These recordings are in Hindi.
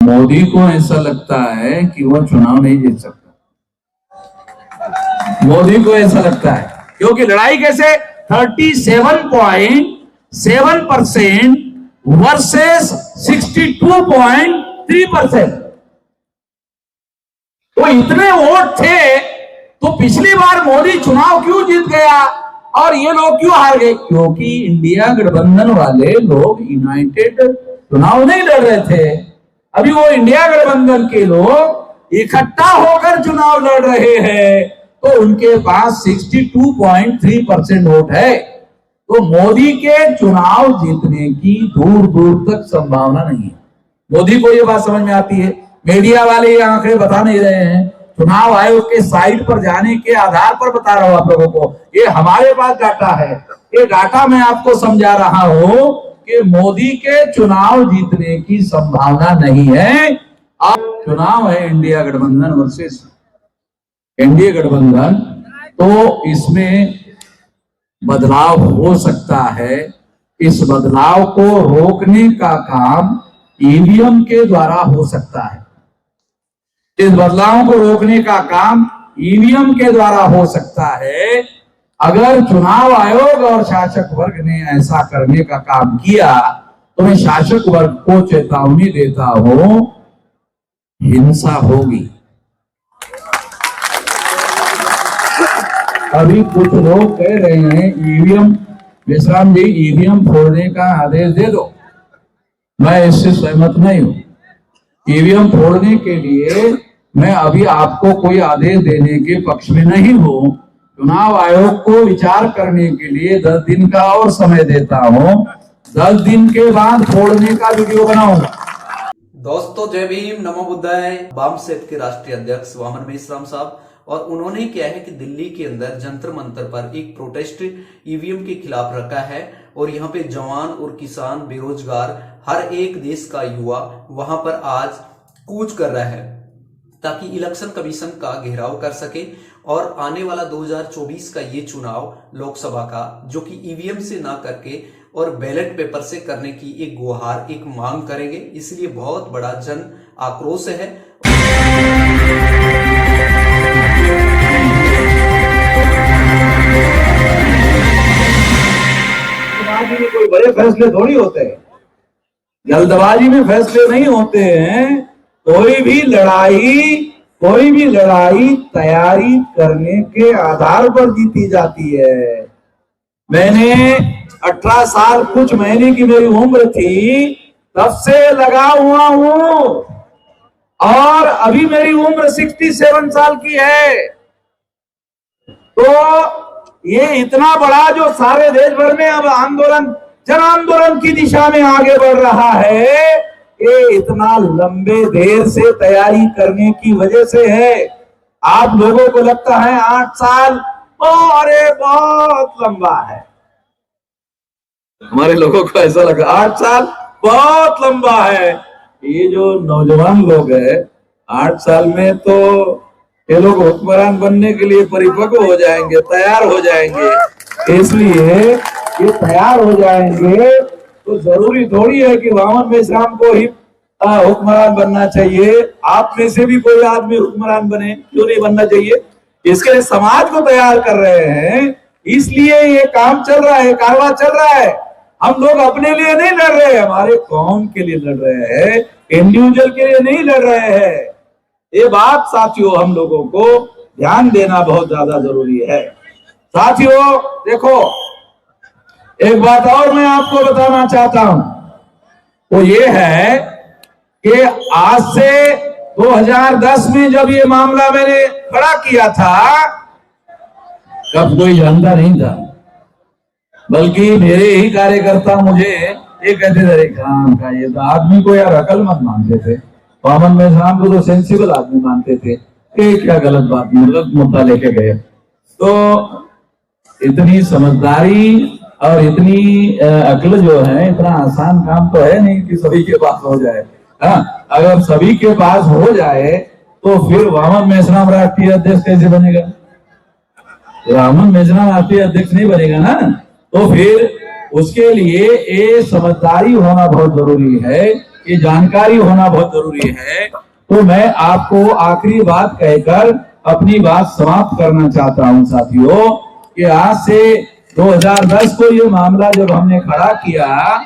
मोदी को ऐसा लगता है कि वो चुनाव नहीं जीत सकता। मोदी को ऐसा लगता है क्योंकि लड़ाई कैसे 37.7% वर्सेस 62.3%। तो इतने वोट थे तो पिछली बार मोदी चुनाव क्यों जीत गया और ये लोग क्यों हार गए? क्योंकि इंडिया गठबंधन वाले लोग यूनाइटेड चुनाव नहीं लड़ रहे थे। अभी वो इंडिया गठबंधन के लोग इकट्ठा होकर चुनाव लड़ रहे हैं तो उनके पास 62.3% वोट है। तो मोदी के चुनाव जीतने की दूर दूर तक संभावना नहीं है। मोदी को ये बात समझ में आती है। मीडिया वाले ये आंकड़े बता नहीं रहे हैं। चुनाव आयोग के साइट पर जाने के आधार पर बता रहा हूं आप लोगों को। ये हमारे पास डाटा है। ये डाटा मैं आपको समझा रहा हूं कि मोदी के चुनाव जीतने की संभावना नहीं है। अब चुनाव है इंडिया गठबंधन वर्सेस एनडीए गठबंधन, तो इसमें बदलाव हो सकता है। इस बदलाव को रोकने का काम ईवीएम के द्वारा हो सकता है। इस बदलाव को रोकने का काम ईवीएम के द्वारा हो सकता है। अगर चुनाव आयोग और शासक वर्ग ने ऐसा करने का काम किया तो मैं शासक वर्ग को चेतावनी देता हूं, हिंसा होगी। अभी कुछ लोग कह रहे हैं ईवीएम, विश्राम जी ईवीएम फोड़ने का आदेश दे दो। मैं इससे सहमत नहीं हूं। ईवीएम फोड़ने के लिए मैं अभी आपको कोई आदेश देने के पक्ष में नहीं हूं। चुनाव आयोग को विचार करने के लिए 10 दिन का और समय देता हूं। 10 दिन के बाद फोड़ने का वीडियो बनाऊंगा। दोस्तों जय भीम, नमो बुद्धाय। वाम सेना के राष्ट्रीय अध्यक्ष वामन मेश्राम साहब, और उन्होंने क्या है कि दिल्ली के अंदर जंतर मंतर पर एक प्रोटेस्ट ईवीएम के खिलाफ रखा है और यहाँ पे जवान और किसान, बेरोजगार, हर एक देश का युवा वहां पर आज कूच कर रहा है ताकि इलेक्शन कमीशन का घेराव कर सके और आने वाला 2024 का ये चुनाव लोकसभा का, जो कि ईवीएम से ना करके और बैलेट पेपर से करने की एक गुहार, एक मांग करेंगे। इसलिए बहुत बड़ा जन आक्रोश है। जल्दबाजी में कोई बड़े फैसले थोड़ी होते हैं, जल्दबाजी में फैसले नहीं होते हैं। कोई भी लड़ाई तैयारी करने के आधार पर जीती जाती है। मैंने 18 साल कुछ महीने की मेरी उम्र थी, तब से लगा हुआ हूं और अभी मेरी उम्र 67 साल की है। तो ये इतना बड़ा जो सारे देश भर में अब आंदोलन, जन आंदोलन की दिशा में आगे बढ़ रहा है, ये इतना लंबे देर से तैयारी करने की वजह से है। आप लोगों को लगता है 8 साल अरे बहुत लंबा है। हमारे लोगों को ऐसा लगा 8 साल बहुत लंबा है। ये जो नौजवान लोग हैं 8 साल में तो ये लोग हुक्मरान बनने के लिए परिपक्व हो जाएंगे, तैयार हो जाएंगे। इसलिए ये तैयार हो जाएंगे तो जरूरी थोड़ी है कि वामन मेश्राम को ही हुक्मरान बनना चाहिए। आप में से भी कोई आदमी हुक्मरान बने, क्यों नहीं बनना चाहिए? इसके लिए समाज को तैयार कर रहे हैं, इसलिए ये काम चल रहा है, कारवां चल रहा है। हम लोग अपने लिए नहीं लड़ रहे हैं, हमारे कौम के लिए लड़ रहे हैं, इंडिविजुअल के लिए नहीं लड़ रहे हैं। ये बात साथियों हम लोगों को ध्यान देना बहुत ज्यादा जरूरी है। साथियों देखो, एक बात और मैं आपको बताना चाहता हूं, वो ये है कि आज से 2010 में जब ये मामला मैंने खड़ा किया था, तब कोई जानता नहीं था, बल्कि मेरे ही कार्यकर्ता मुझे ये कहते थे, काम का ये तो आदमी को यार अकलमंद मानते थे। वामन मेश्राम को तो सेंसिबल आदमी मानते थे। क्या गलत बात, गलत मुद्दा लेके गए। तो इतनी समझदारी और इतनी अक्ल जो है, इतना आसान काम तो है नहीं कि सभी के पास हो जाए। हाँ, अगर सभी के पास हो जाए तो फिर वामन मेश्राम राष्ट्रीय अध्यक्ष कैसे बनेगा? वामन मेश्राम राष्ट्रीय अध्यक्ष नहीं बनेगा ना। तो फिर उसके लिए ये समझदारी होना बहुत जरूरी है ये जानकारी होना बहुत जरूरी है। तो मैं आपको आखिरी बात कहकर अपनी बात समाप्त करना चाहता हूं साथियों, कि आज से 2010 को ये मामला जब हमने खड़ा किया,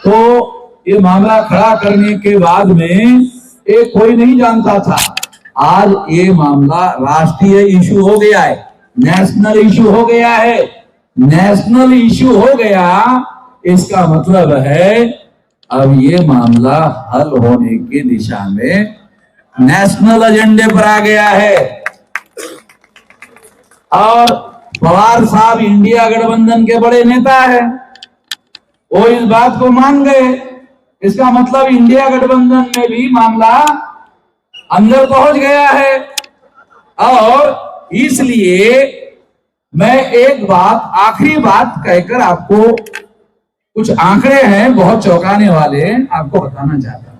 तो ये मामला खड़ा करने के बाद में ये कोई नहीं जानता था। आज ये मामला राष्ट्रीय इशू हो गया है, नेशनल इशू हो गया है। नेशनल इशू हो गया, इसका मतलब है अब ये मामला हल होने की दिशा में नेशनल एजेंडे पर आ गया है। और पवार साहब इंडिया गठबंधन के बड़े नेता है, वो इस बात को मान गए। इसका मतलब इंडिया गठबंधन में भी मामला अंदर पहुंच गया है। और इसलिए मैं एक बात, आखिरी बात कहकर आपको कुछ आंकड़े हैं बहुत चौंकाने वाले, आपको बताना चाहता हूं।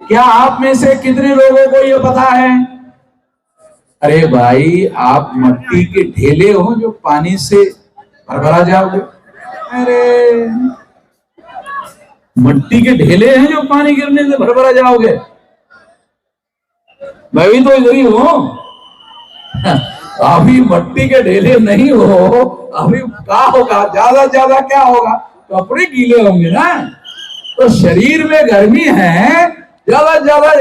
क्या आप में से कितने लोगों को ये पता है? अरे भाई, आप मट्टी के ढेले हो जो पानी से भरभरा जाओगे। अरे मट्टी के ढेले हैं जो पानी गिरने से भरभरा जाओगे। मैं भी तो इधर ही हूं। अभी मट्टी के ढेले नहीं हो, अभी क्या होगा, ज्यादा क्या होगा, कपड़े गीले होंगे ना। तो शरीर में गर्मी है, ज्यादा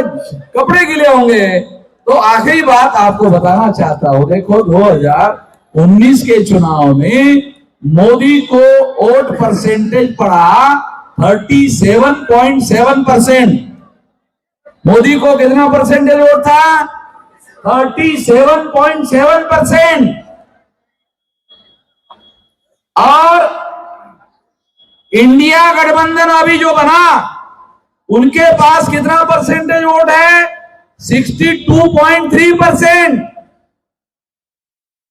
कपड़े गीले होंगे। तो आखिरी बात आपको बताना चाहता हूं, देखो 2019 के चुनाव में मोदी को वोट परसेंटेज पड़ा 37.7%। मोदी को कितना परसेंटेज वोट था? 37.7%। और इंडिया गठबंधन अभी जो बना, उनके पास कितना परसेंटेज वोट है? 62.3%।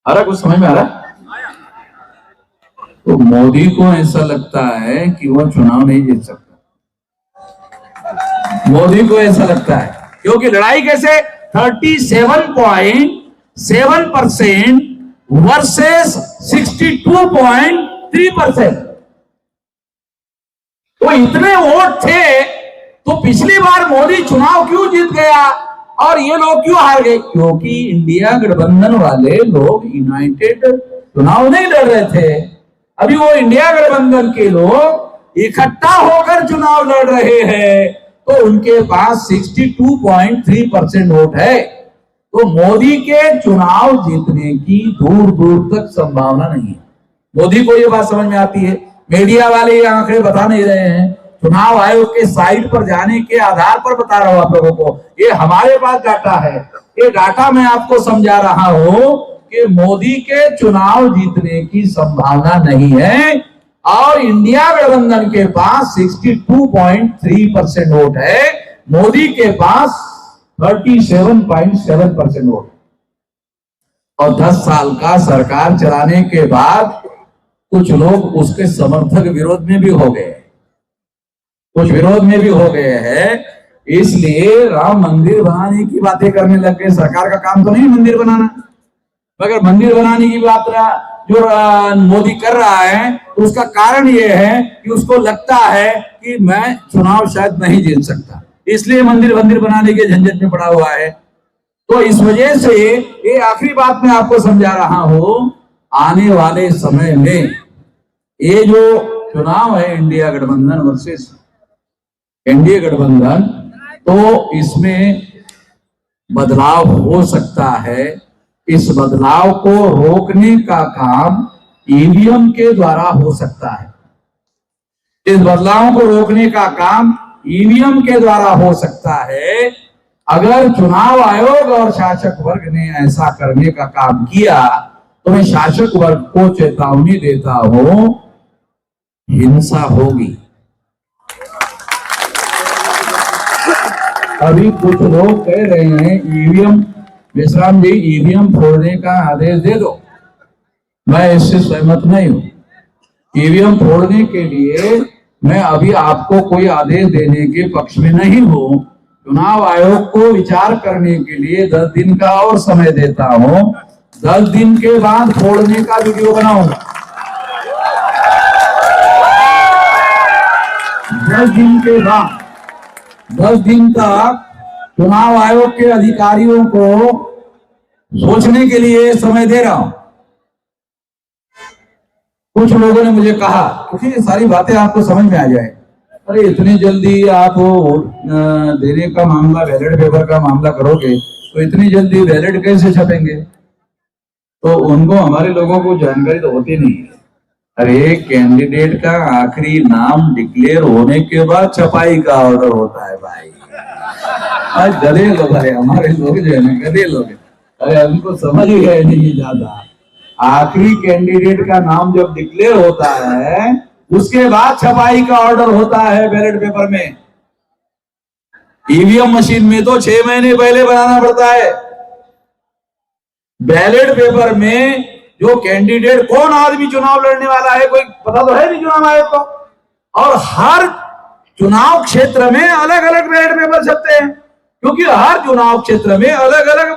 अरे कुछ समझ में आ रहा? तो मोदी को ऐसा लगता है कि वो चुनाव नहीं जीत सकता। मोदी को ऐसा लगता है, क्योंकि लड़ाई कैसे 37.7% वर्सेस 62.3%। तो इतने वोट थे, तो पिछली बार मोदी चुनाव क्यों जीत गया और ये लोग क्यों हार गए? क्योंकि इंडिया गठबंधन वाले लोग यूनाइटेड चुनाव नहीं लड़ रहे थे। अभी वो इंडिया गठबंधन के लोग इकट्ठा होकर चुनाव लड़ रहे हैं, तो उनके पास 62.3% वोट है। तो मोदी के चुनाव जीतने की दूर दूर तक संभावना नहीं है। मोदी को ये बात समझ में आती है। मीडिया वाले ये आंकड़े बता नहीं रहे हैं, चुनाव आयोग के साइट पर जाने के आधार पर बता रहा हूं आप लोगों को। ये हमारे पास डाटा है, ये डाटा मैं आपको समझा रहा हूं कि मोदी के चुनाव जीतने की संभावना नहीं है। और इंडिया गठबंधन के पास 62.3% वोट है, मोदी के पास 37.7% वोट। और 10 साल का सरकार चलाने के बाद कुछ लोग उसके समर्थक विरोध में भी हो गए, कुछ विरोध में भी हो गए हैं। इसलिए राम मंदिर बनाने की बातें करने लग गए। सरकार का काम तो नहीं मंदिर बनाना, मगर मंदिर बनाने की बात जो मोदी कर रहा है, तो उसका कारण यह है कि उसको लगता है कि मैं चुनाव शायद नहीं जीत सकता, इसलिए मंदिर बनाने के झंझट में पड़ा हुआ है। तो इस वजह से ये आखिरी बात मैं आपको समझा रहा हूं, आने वाले समय में ये जो चुनाव है इंडिया गठबंधन वर्सेस एनडीए गठबंधन, तो इसमें बदलाव हो सकता है। इस बदलाव को रोकने का काम ईवीएम के द्वारा हो सकता है। इस बदलाव को रोकने का काम ईवीएम के द्वारा हो सकता है। अगर चुनाव आयोग और शासक वर्ग ने ऐसा करने का काम किया, तो मैं शासक वर्ग को चेतावनी देता हूं, हिंसा होगी। अभी कुछ लोग कह रहे हैं ईवीएम, विश्राम जी ईवीएम फोड़ने का आदेश दे दो। मैं इससे सहमत नहीं हूं। ईवीएम फोड़ने के लिए मैं अभी आपको कोई आदेश देने के पक्ष में नहीं हूं। चुनाव आयोग को विचार करने के लिए 10 दिन का और समय देता हूं। 10 दिन के बाद फोड़ने का वीडियो बनाऊंगा। 10 दिन के बाद 10 दिन तक चुनाव आयोग के अधिकारियों को सोचने के लिए समय दे रहा हूं। कुछ लोगों ने मुझे कहा, क्योंकि ये सारी बातें आपको समझ में आ जाए, अरे इतनी जल्दी आप देने का मामला, बैलेट पेपर का मामला करोगे तो इतनी जल्दी बैलेट कैसे छपेंगे? तो उनको, हमारे लोगों को जानकारी तो होती नहीं है। अरे कैंडिडेट का आखिरी नाम डिक्लेयर होने के बाद छपाई का ऑर्डर होता है भाई। आज गधे लोग है हमारे लोग, जो है ना गधे लोग है। अरे उनको समझ ही है नहीं ज्यादा। आखिरी कैंडिडेट का नाम जब डिक्लेयर होता है उसके बाद छपाई का ऑर्डर होता है बैलेट पेपर में। ईवीएम मशीन में तो 6 महीने पहले बनाना पड़ता है। बैलेट पेपर में जो कैंडिडेट, कौन आदमी चुनाव लड़ने वाला है, कोई पता तो है नहीं चुनाव आयोग को। और हर चुनाव क्षेत्र में अलग अलग बैलेट पेपर छपते हैं, क्योंकि हर चुनाव क्षेत्र में अलग अलग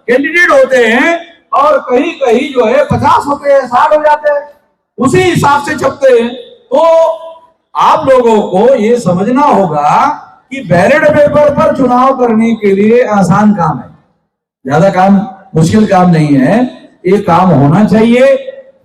कैंडिडेट होते हैं और कहीं कहीं जो है 50 होते हैं, 60 हो जाते हैं, उसी हिसाब से छपते हैं। तो आप लोगों को ये समझना होगा कि बैलेट पेपर पर चुनाव करने के लिए आसान काम है, ज्यादा काम, मुश्किल काम नहीं है। ये काम होना चाहिए।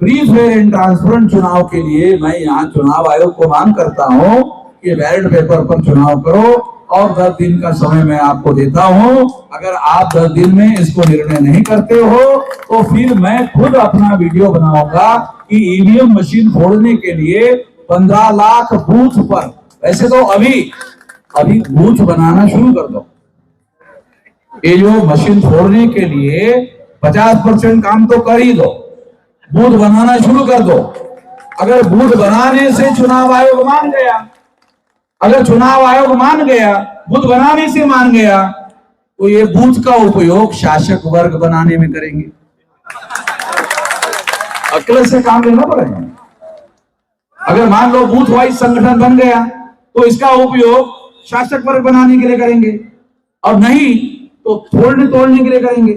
फ्री फेयर एंड ट्रांसपेरेंट चुनाव के लिए मैं यहाँ चुनाव आयोग को मांग करता हूँ कि बैलेट पेपर पर चुनाव करो, और 10 दिन का समय मैं आपको देता हूँ। अगर आप 10 दिन में इसको निर्णय नहीं करते हो तो फिर मैं खुद अपना वीडियो बनाऊंगा कि ईवीएम मशीन फोड़ने के लिए 15 लाख बूथ पर, वैसे तो अभी बूथ बनाना शुरू कर दो। ये जो मशीन फोड़ने के लिए 50% काम तो कर ही दो, बूथ बनाना शुरू कर दो। अगर बूथ बनाने से चुनाव आयोग मान गया, अगर चुनाव आयोग मान गया, बूथ बनाने से मान गया, तो ये बूथ का उपयोग शासक वर्ग बनाने में करेंगे। अक्ल से काम लेना पड़ेगा। अगर मान लो बूथ वाइज संगठन बन गया तो इसका उपयोग शासक वर्ग बनाने के लिए करेंगे, और नहीं तो तोड़ने के लिए करेंगे।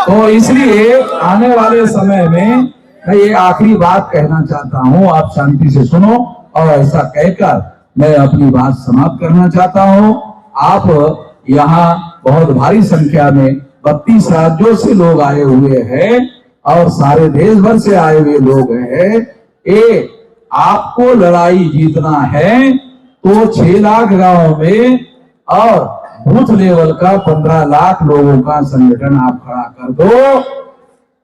तो इसलिए आने वाले समय में मैं ये आखिरी बात कहना चाहता हूं, आप शांति से सुनो, और ऐसा कहकर मैं अपनी बात समाप्त करना चाहता हूं। आप यहाँ बहुत भारी संख्या में 32 राज्यों से लोग आए हुए हैं और सारे देश भर से आए हुए लोग हैं। ये आपको लड़ाई जीतना है तो 6 लाख गांव में और बूथ लेवल का 15 लाख लोगों का संगठन आप खड़ा कर दो।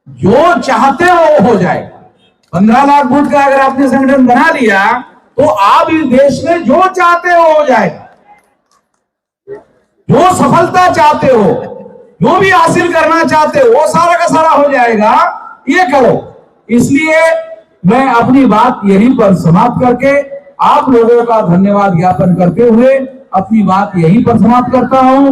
जो चाहते हो वो हो जाएगा। 15 लाख बूथ का अगर आपने संगठन बना लिया तो आप इस देश में जो चाहते हो जाएगा। जो सफलता चाहते हो, जो भी हासिल करना चाहते हो, वो सारा का सारा हो जाएगा। ये करो। इसलिए मैं अपनी बात यहीं पर समाप्त करके आप लोगों का धन्यवाद ज्ञापन करते हुए अपनी बात यहीं पर समाप्त करता हूं।